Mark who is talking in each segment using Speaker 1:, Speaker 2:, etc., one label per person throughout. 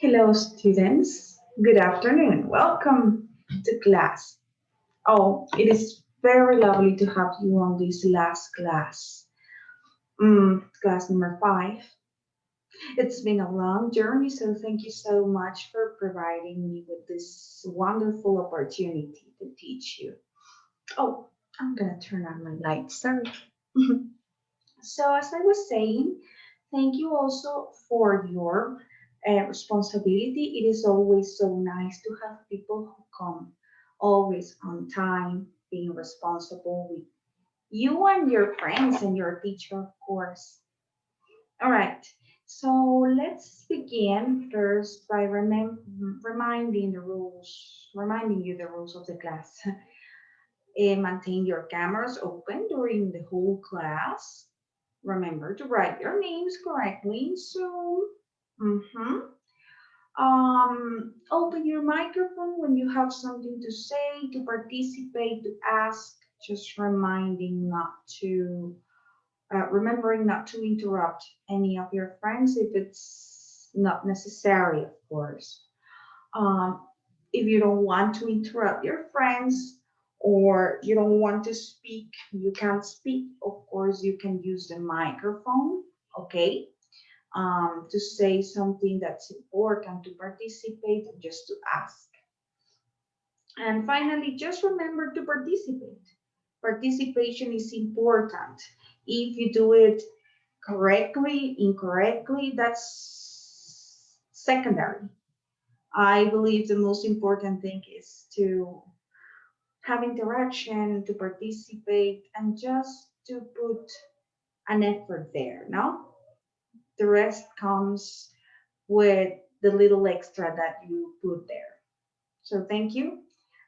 Speaker 1: Hello, students. Good afternoon. Welcome to class. Oh, it is very lovely to have you on this last class, class number 5. It's been a long journey, so thank you so much for providing me with this wonderful opportunity to teach you. Oh, I'm gonna turn on my lights. Sorry. So, as I was saying, thank you also for your responsibility. It is always so nice to have people who come always on time, being responsible with you and your friends and your teacher, of course. All right. So let's begin first by reminding you the rules of the class. Maintain your cameras open during the whole class. Remember to write your names correctly in Zoom. Mhm. Open your microphone when you have something to say, to participate, to ask. Just remembering not to interrupt any of your friends if it's not necessary, of course. Um, if you don't want to interrupt your friends or you don't want to speak, you can't speak, of course, you can use the microphone, okay, to say something that's important, to participate, just to ask. And finally, just remember to participate. Participation is important. If you do it correctly, incorrectly, that's secondary. I believe the most important thing is to have interaction, to participate, and just to put an effort there, no? The rest comes with the little extra that you put there. So thank you.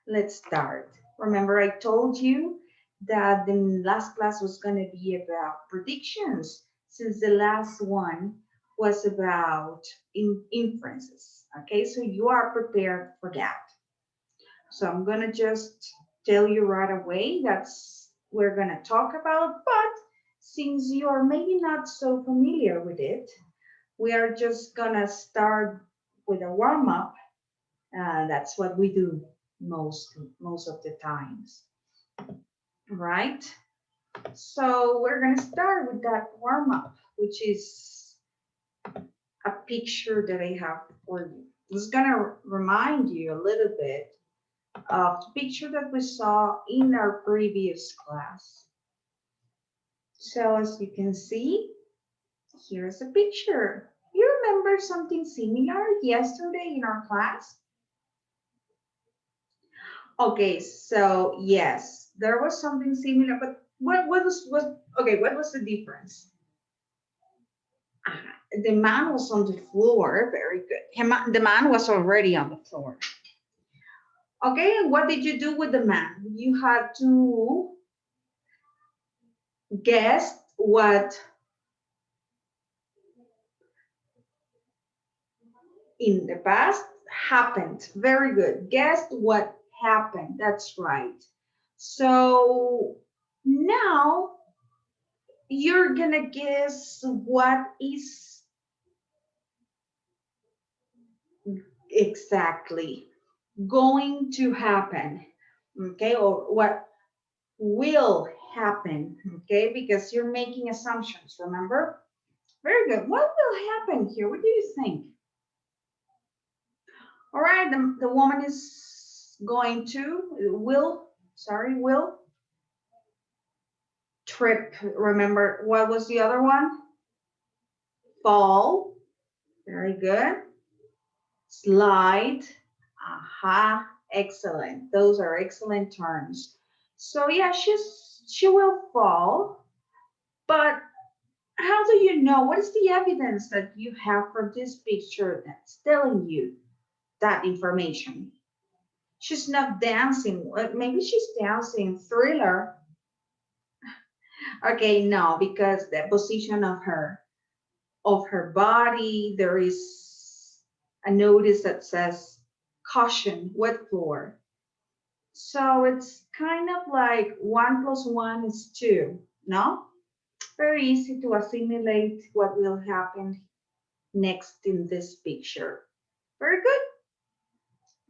Speaker 1: Let's start. Remember, I told you that the last class was going to be about predictions, since the last one was about inferences. Okay, so you are prepared for that. So I'm gonna just tell you right away that's we're gonna talk about, but since you are maybe not so familiar with it, we are just gonna start with a warm up. That's what we do most of the times, right? So we're gonna start with that warm up, which is a picture that I have for you. It's gonna remind you a little bit of the picture that we saw in our previous class. So as you can see, here's a picture. You remember something similar yesterday in our class? Okay, so yes, there was something similar, but what was the difference? The man was on the floor, very good. The man was already on the floor. Okay, and what did you do with the man? You had to guess what in the past happened. Very good. Guess what happened. That's right. So now you're gonna guess what is exactly going to happen. Okay, or what will happen. Okay, because you're making assumptions, remember? Very good. What will happen here? What do you think? All right, the woman is going to, will trip. Remember, what was the other one? Fall. Very good. Slide. Aha. Excellent. Those are excellent terms. So yeah, she will fall, but how do you know? What is the evidence that you have from this picture that's telling you that information? She's not dancing. Maybe she's dancing Thriller. Okay, no, because the position of her body, there is a notice that says caution, wet floor. So it's kind of like 1 plus 1 is 2, no? Very easy to assimilate what will happen next in this picture. Very good.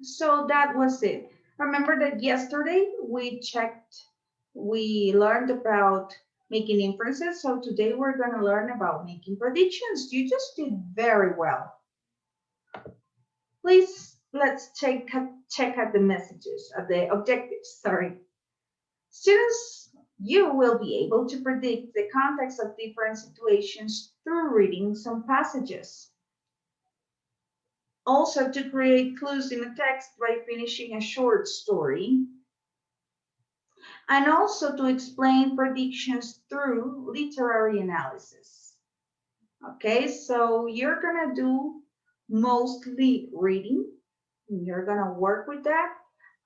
Speaker 1: So that was it. Remember that yesterday we learned about making inferences. So today we're going to learn about making predictions. You just did very well. Please, let's check out the messages, the objectives, sorry. Students, you will be able to predict the context of different situations through reading some passages. Also, to create clues in a text by finishing a short story. And also to explain predictions through literary analysis. Okay, so you're gonna do mostly reading. You're gonna work with that,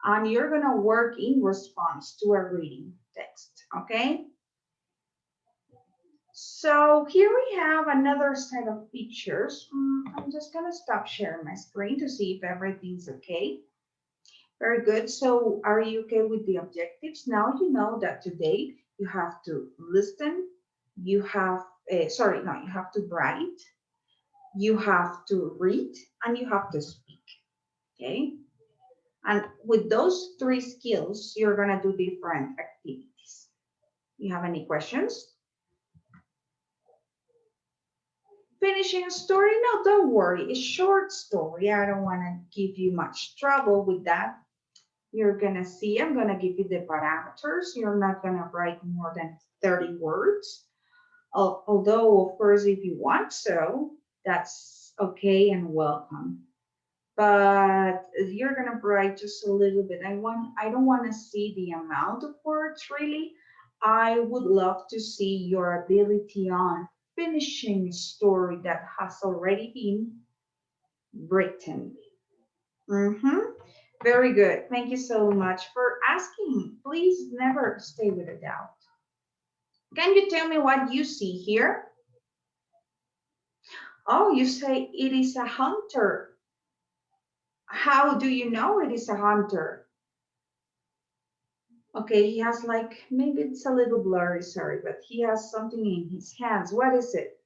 Speaker 1: and you're gonna work in response to a reading text, okay? So here we have another set of pictures. I'm just gonna stop sharing my screen to see if everything's okay. Very good. So are you okay with the objectives? Now you know that today you have to listen, you have, you have to write, you have to read, and you have to speak, okay? And with those three skills, you're gonna do different activities. You have any questions? Finishing a story? No, don't worry. A short story. I don't want to give you much trouble with that. You're gonna see, I'm gonna give you the parameters. You're not gonna write more than 30 words. Although, of course, if you want so, that's okay and welcome. But you're gonna write just a little bit. I don't want to see the amount of words really. I would love to see your ability on finishing a story that has already been written. Very good. Thank you so much for asking. Please never stay with a doubt. Can you tell me what you see here? Oh, you say it is a hunter. How do you know it is a hunter? Okay, he has like, maybe it's a little blurry, sorry, but he has something in his hands. What is it?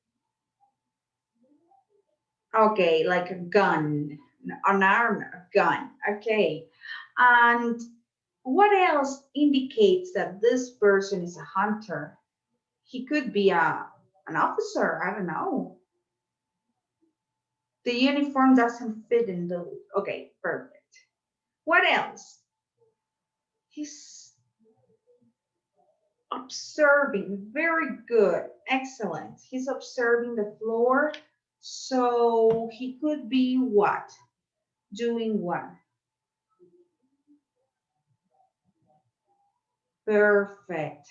Speaker 1: Okay, like a gun, an arm, a gun. Okay. And what else indicates that this person is a hunter? He could be an officer, I don't know. The uniform doesn't fit in the, okay, perfect. What else? He's observing, very good, excellent. He's observing the floor, so he could be what? Doing what? Perfect.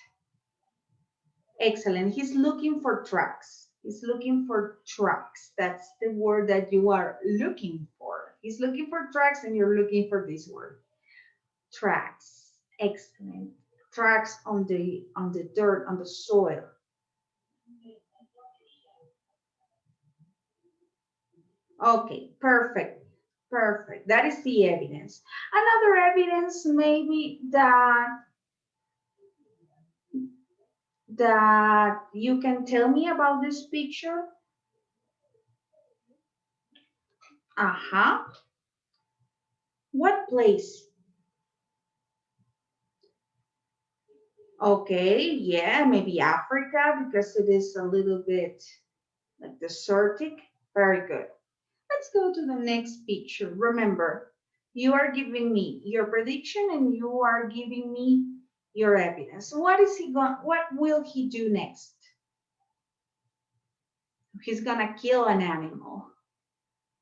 Speaker 1: Excellent. He's looking for tracks. He's looking for tracks. That's the word that you are looking for. He's looking for tracks and you're looking for this word. Tracks. Excellent. Tracks on the dirt, on the soil. Okay, perfect. Perfect. That is the evidence. Another evidence maybe that you can tell me about this picture. Uh-huh. What place? Okay, yeah, maybe Africa because it is a little bit like desertic. Very good. Let's go to the next picture. Remember, you are giving me your prediction and you are giving me your evidence. What is he going? What will he do next? He's gonna kill an animal.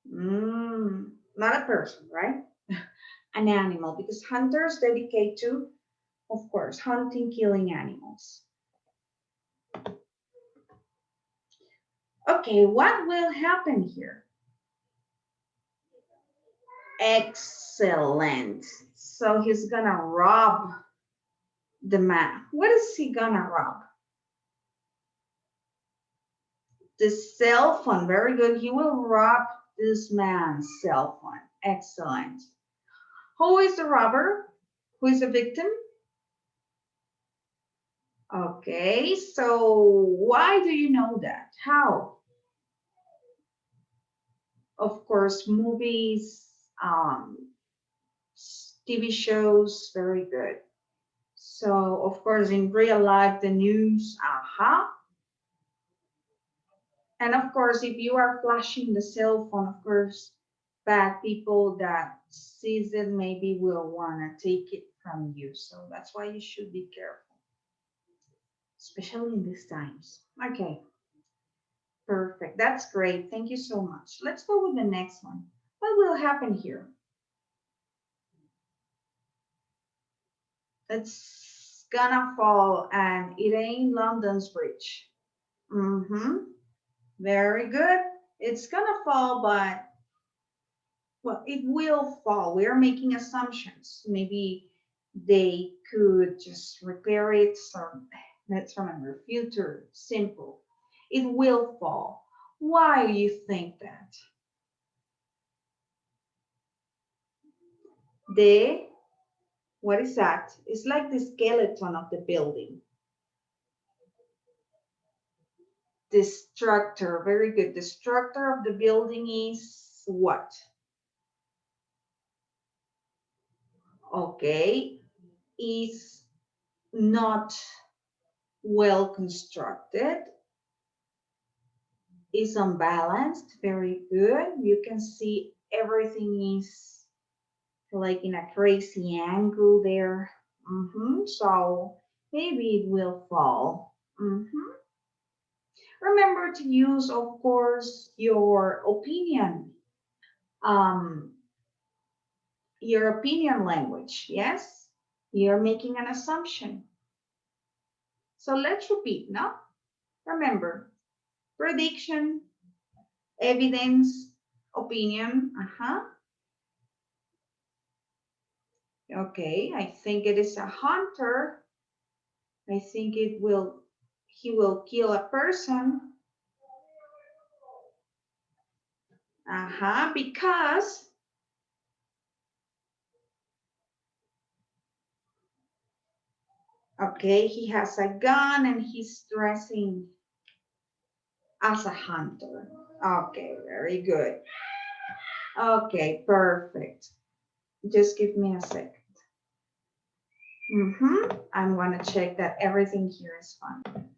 Speaker 1: Not a person, right? An animal, because hunters dedicate to, of course, hunting, killing animals. Okay, what will happen here? Excellent. So he's gonna rob the man. What is he gonna rob? The cell phone. Very good. He will rob this man's cell phone. Excellent. Who is the robber? Who is the victim? Okay, so why do you know that? How? Of course, movies, TV shows, very good. So, of course, in real life, the news, uh-huh. And of course, if you are flashing the cell phone, of course, bad people that sees it maybe will want to take it from you. So that's why you should be careful, especially in these times. Okay, perfect. That's great. Thank you so much. Let's go with the next one. What will happen here? It's gonna fall and it ain't London's bridge. Mm-hmm. Very good. It's gonna fall, but well, it will fall. We are making assumptions. Maybe they could just repair it. So let's remember, future, simple. It will fall. Why do you think that? The, what is that? It's like the skeleton of the building. The structure, very good. The structure of the building is what? Okay, is not well constructed, is unbalanced, very good. You can see everything is like in a crazy angle there. So maybe it will fall. Remember to use, of course, um, your opinion language. Yes, you're making an assumption. So let's repeat. Now, remember, prediction, evidence, opinion. Okay, I think it is a hunter. I think he will kill a person. Because, okay, he has a gun and he's dressing as a hunter. Okay, very good. Okay, perfect. Just give me a second. I'm going to check that everything here is fine.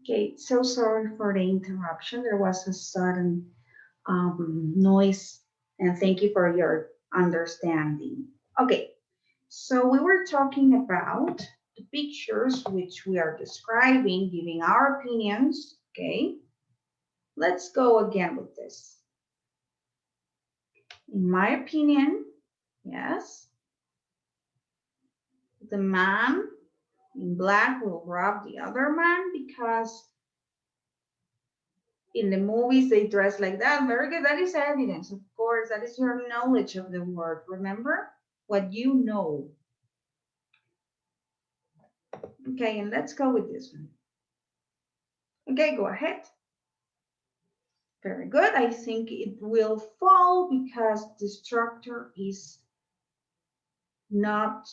Speaker 1: Okay, so sorry for the interruption. There was a sudden noise, and thank you for your understanding. Okay, so we were talking about the pictures which we are describing, giving our opinions. Okay, let's go again with this. In my opinion, yes, the man in black will rob the other man because in the movies they dress like that. Very good. That is evidence, of course. That is your knowledge of the word. Remember what you know. Okay, and let's go with this one. Okay, go ahead. Very good. I think it will fall because the structure is not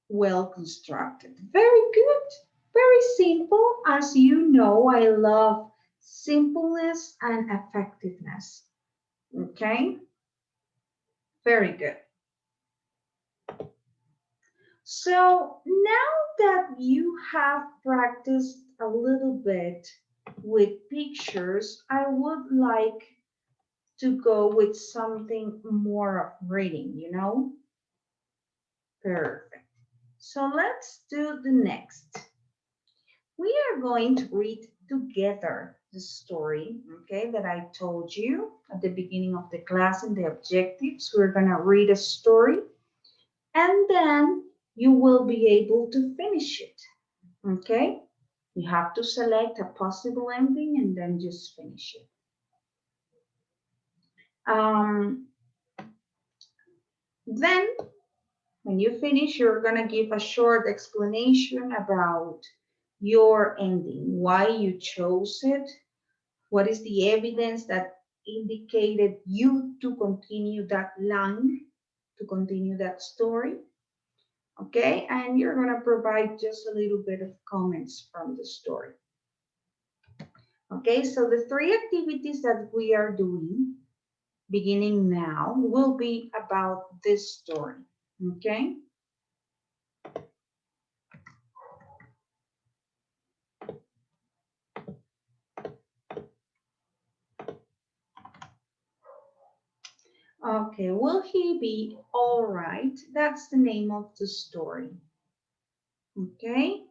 Speaker 1: well constructed. Very good. Very simple. As you know, I love simpleness and effectiveness. Okay, very good. So now that you have practiced a little bit with pictures, I would like to go with something more of reading, you know? Perfect. So let's do the next. We are going to read together the story, okay, that I told you at the beginning of the class and the objectives. We're going to read a story and then you will be able to finish it, okay? You have to select a possible ending and then just finish it. Then, when you finish, you're going to give a short explanation about your ending, why you chose it, what is the evidence that indicated you to continue that line, to continue that story, okay? And you're going to provide just a little bit of comments from the story. Okay, so the three activities that we are doing beginning now, will be about this story, okay? Okay, will he be all right? That's the name of the story, okay?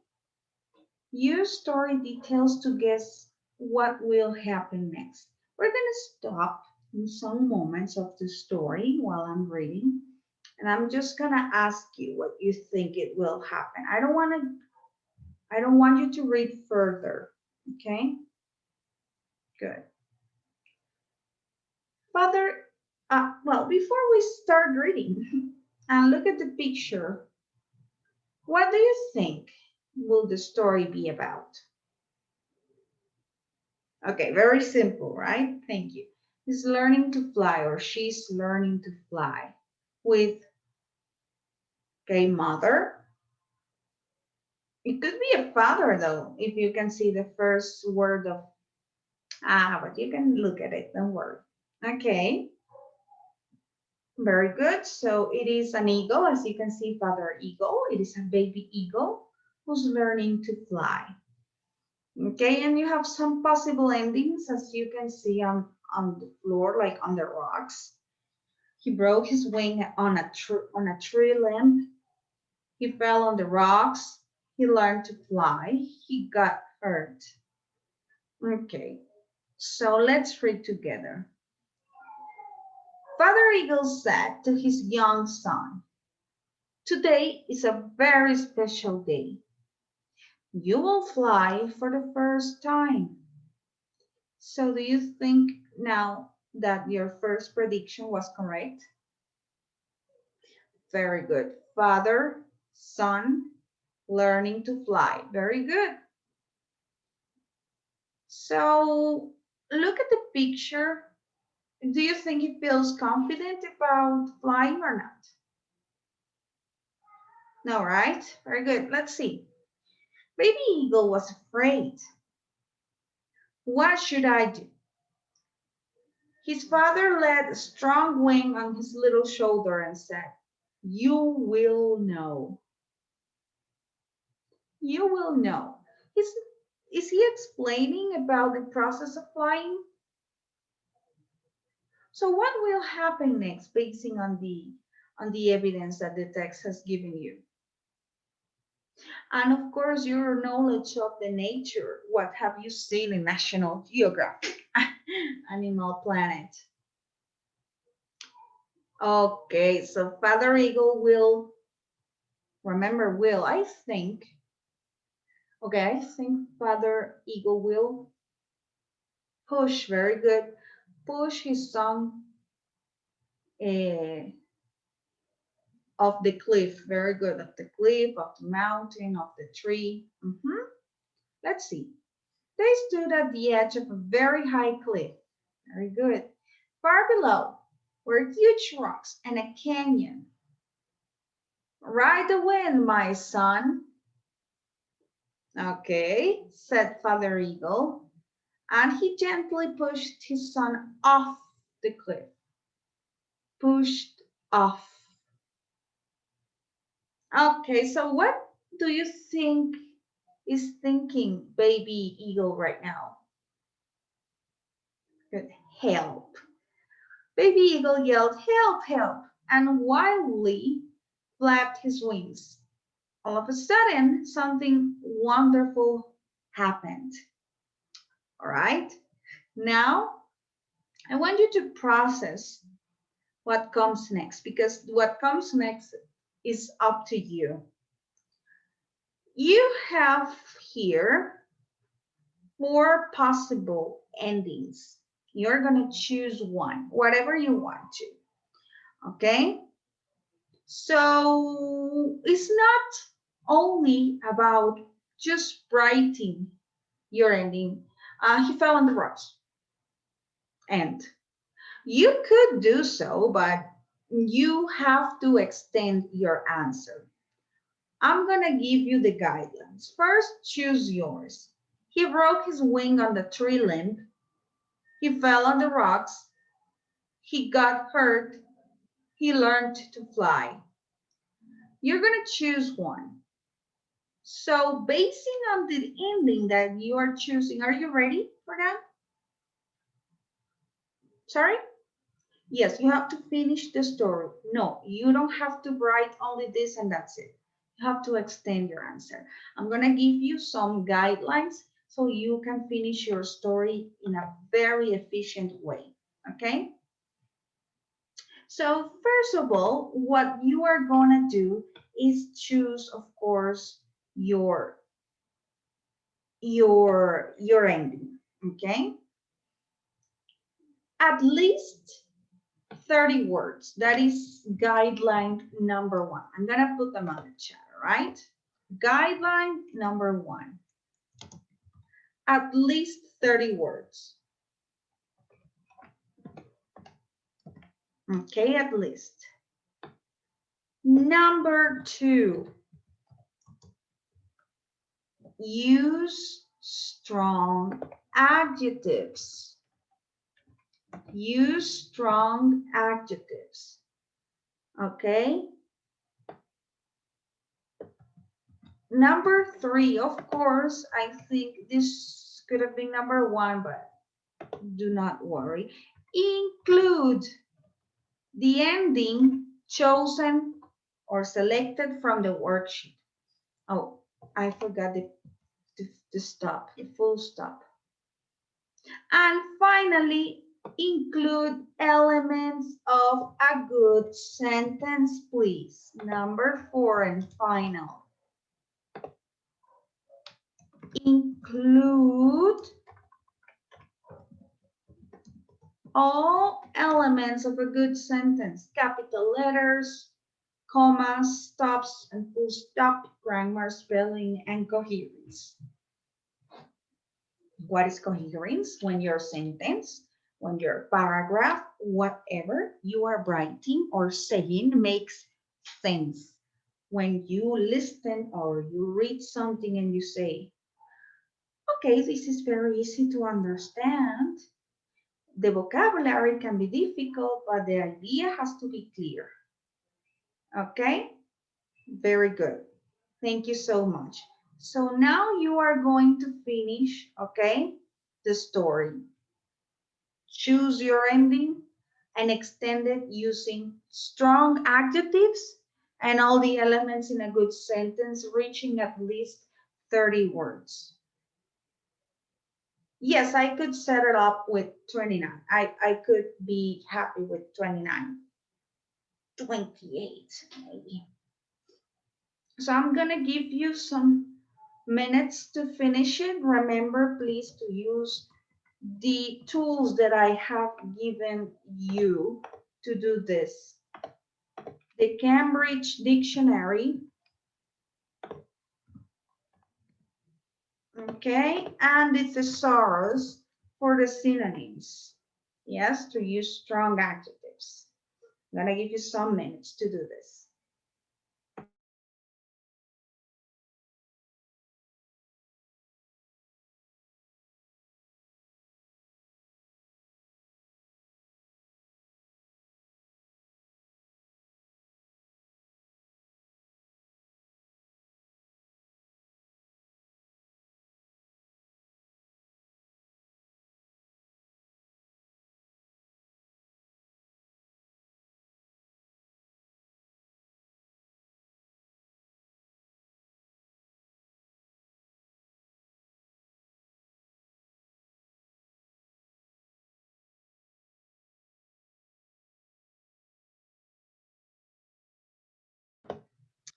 Speaker 1: Use story details to guess what will happen next. We're going to stop in some moments of the story while I'm reading, and I'm just going to ask you what you think it will happen. I don't want you to read further, okay? Good. Father, well, before we start reading and look at the picture, what do you think will the story be about? Okay, very simple, right? Thank you. He's learning to fly or she's learning to fly with a mother. It could be a father though, if you can see the first word of but you can look at it, don't worry. Okay, very good. So it is an eagle, as you can see, father eagle. It is a baby eagle who's learning to fly. Okay, and you have some possible endings, as you can see on the floor, like on the rocks. He broke his wing on a tree limb. He fell on the rocks. He learned to fly. He got hurt. Okay, so let's read together. Father Eagle said to his young son, "Today is a very special day. You will fly for the first time." So do you think now that your first prediction was correct? Very good. Father, son, learning to fly. Very good. So look at the picture. Do you think he feels confident about flying or not? No, right? Very good. Let's see. Baby Eagle was afraid. What should I do? His father laid a strong wing on his little shoulder and said, "You will know. You will know." Is, is he explaining about the process of flying? So what will happen next, basing on the evidence that the text has given you? And of course, your knowledge of the nature. What have you seen in National Geographic? Animal Planet. Okay, so Father Eagle will, remember will, I think, okay, I think Father Eagle will push, very good, push his son uh, off the cliff, very good, of the cliff, of the mountain, of the tree. Let's see. They stood at the edge of a very high cliff. Very good. Far below were huge rocks and a canyon. "Ride the wind, my son." "Okay," said Father Eagle, and he gently pushed his son off the cliff. Pushed off. Okay, so what do you think is thinking baby eagle right now? Good. Help. Baby eagle yelled, "Help, help," and wildly flapped his wings. All of a sudden, something wonderful happened. All right. Now, I want you to process what comes next, because what comes next is up to you. You have here 4 possible endings. You're going to choose one, whatever you want to. Okay? So it's not only about just writing your ending. He fell on the rocks. And you could do so, but you have to extend your answer. I'm going to give you the guidelines. First, choose yours. He broke his wing on the tree limb. He fell on the rocks. he got hurt, he learned to fly. You're going to choose one. So basing on the ending that you are choosing, are you ready for that? Sorry? Yes, you have to finish the story. No, you don't have to write only this and that's it. You have to extend your answer. I'm going to give you some guidelines so you can finish your story in a very efficient way. Okay? So first of all, what you are going to do is choose, of course, your ending. Okay? At least 30 words. That is guideline number one. I'm going to put them on the chat, right? Guideline number one. At least 30 words. Okay, at least. Number two, use strong adjectives. Use strong adjectives. Okay. Number three, of course, I think this could have been number one, but do not worry. Include the ending chosen or selected from the worksheet. Oh, I forgot the stop, the full stop. And finally, include elements of a good sentence, please. Number four and final. Include all elements of a good sentence. Capital letters, commas, stops, and full stop, grammar, spelling, and coherence. What is coherence? When your sentence, when your paragraph, whatever you are writing or saying makes sense. When you listen or you read something and you say, okay, this is very easy to understand. The vocabulary can be difficult, but the idea has to be clear. Okay? Very good. Thank you so much. So now you are going to finish, okay, the story. Choose your ending and extend it using strong adjectives and all the elements in a good sentence reaching at least 30 words. Yes, I could set it up with 29. I could be happy with 29. 28 maybe. So I'm gonna give you some minutes to finish it. Remember, please, to use the tools that I have given you to do this. The Cambridge Dictionary, okay, and the thesaurus for the synonyms. Yes, to use strong adjectives. I'm gonna give you some minutes to do this.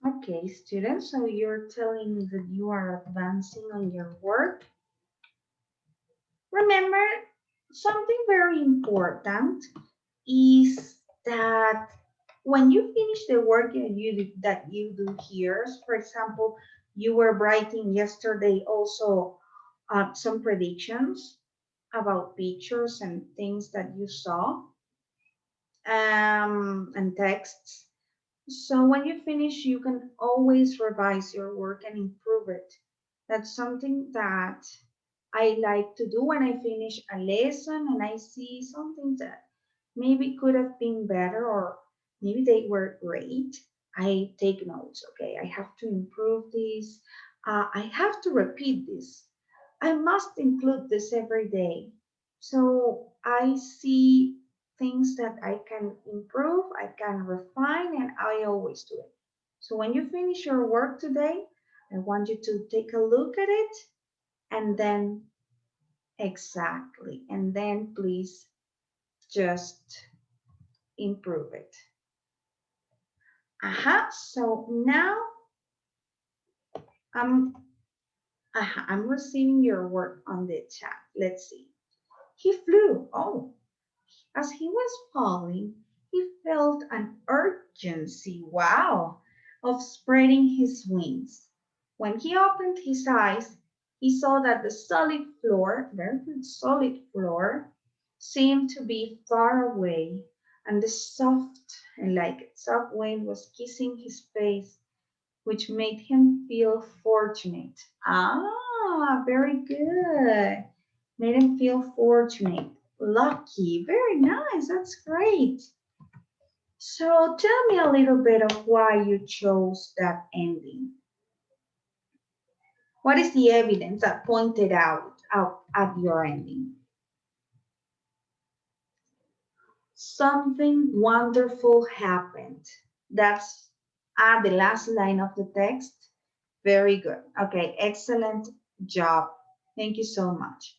Speaker 1: Okay, students, so you're telling me that you are advancing on your work. Remember, something very important is that when you finish the work that you do here, for example, you were writing yesterday also some predictions about pictures and things that you saw and texts. So when you finish, you can always revise your work and improve it. That's something that I like to do when I finish a lesson and I see something that maybe could have been better, or maybe they were great. I take notes, okay? I have to improve this. I have to repeat this. I must include this every day. So I see things that I can improve, I can refine, and I always do it. So when you finish your work today, I want you to take a look at it and then exactly, and then please just improve it. So now I'm I'm receiving your work on the chat. Let's see. He flew. Oh, as he was falling, he felt an urgency, wow, of spreading his wings. When he opened his eyes, he saw that the solid floor, very good solid floor, seemed to be far away, and the soft and like soft wind was kissing his face, which made him feel fortunate. Very good. Made him feel fortunate, lucky. Very nice. That's great. So tell me a little bit of why you chose that ending. What is the evidence that pointed out at your ending? Something wonderful happened. That's at the last line of the text. Very good. Okay, excellent job. Thank you so much.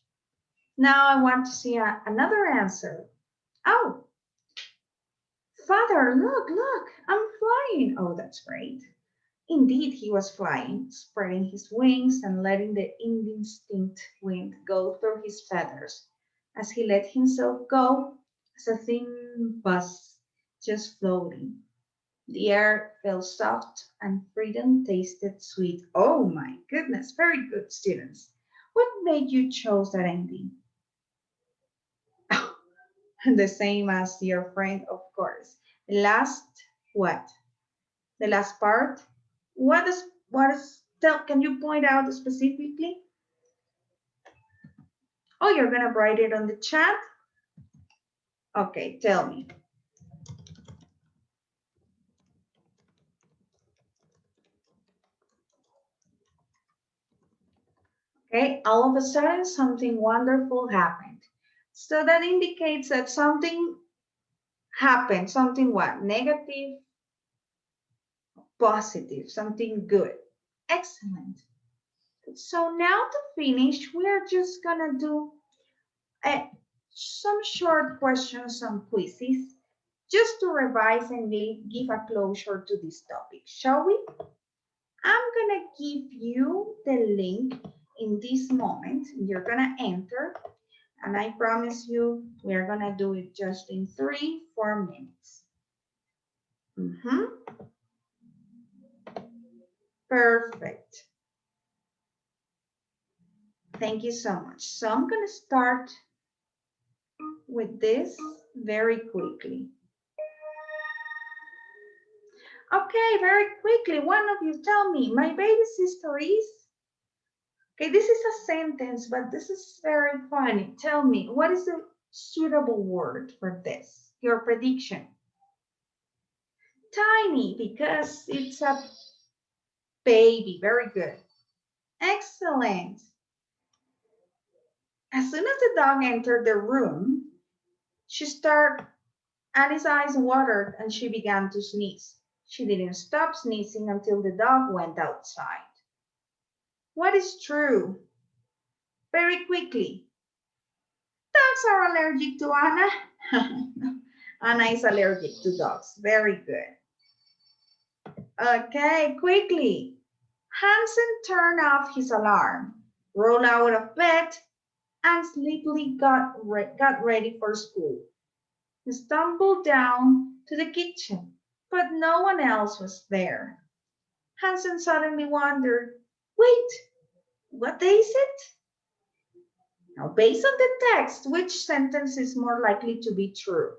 Speaker 1: Now I want to see another answer. Oh, Father, look, I'm flying. Oh, that's great. Indeed, he was flying, spreading his wings and letting the indistinct wind go through his feathers as he let himself go as a thin buzz just floating. The air felt soft and freedom tasted sweet. Oh my goodness, very good students. What made you choose that ending? The same as your friend, of course. Last what? The last part? What is tell can you point out specifically? Oh, you're gonna write it on the chat? Okay, tell me. Okay, all of a sudden something wonderful happened. So that indicates that something happened, something what? Negative, positive, something good. Excellent. So now to finish, we're just gonna do uh, some short questions, some quizzes, just to revise and give a closure to this topic, shall we? I'm gonna give you the link in this moment. You're gonna enter, and I promise you, we're gonna do it just in 3-4 minutes. Perfect. Thank you so much. So I'm gonna start with this very quickly. Okay, very quickly, one of you tell me, my baby sister is. Okay, this is a sentence, but this is very funny. Tell me, what is the suitable word for this? Your prediction. Tiny, because it's a baby. Very good. Excellent. As soon as the dog entered the room, she started, Annie's eyes watered and she began to sneeze. She didn't stop sneezing until the dog went outside. What is true? Very quickly. Dogs are allergic to Anna. Anna is allergic to dogs. Very good. Okay, quickly. Hansen turned off his alarm, rolled out of bed, and sleepily got ready for school. He stumbled down to the kitchen, but no one else was there. Hansen suddenly wondered, wait, what day is it? Now, based on the text, which sentence is more likely to be true?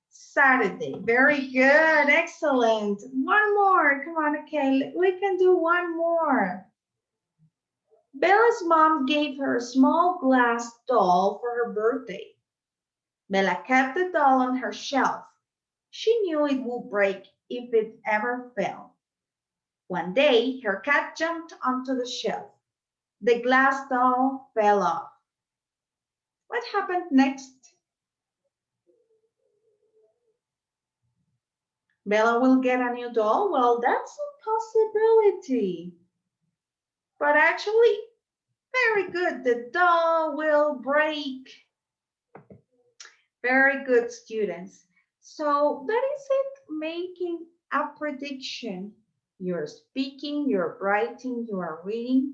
Speaker 1: Saturday. Very good. Excellent. One more. Come on, okay. We can do one more. Bella's mom gave her a small glass doll for her birthday. Bella kept the doll on her shelf. She knew it would break if it ever fell. One day, her cat jumped onto the shelf. The glass doll fell off. What happened next? Bella will get a new doll? Well, that's a possibility. But actually, very good. The doll will break. Very good, students. So that is it, making a prediction. You're speaking, you're writing, you are reading,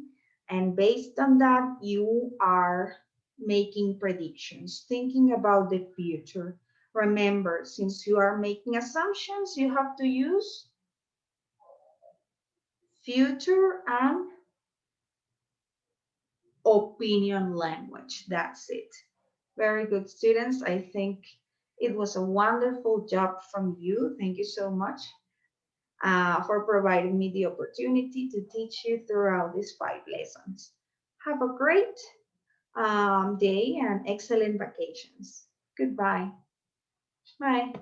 Speaker 1: and based on that, you are making predictions, thinking about the future. Remember, since you are making assumptions, you have to use future and opinion language. That's it. Very good, students. I think it was a wonderful job from you. Thank you so much for providing me the opportunity to teach you throughout these 5 lessons. Have a great day and excellent vacations. Goodbye. Bye.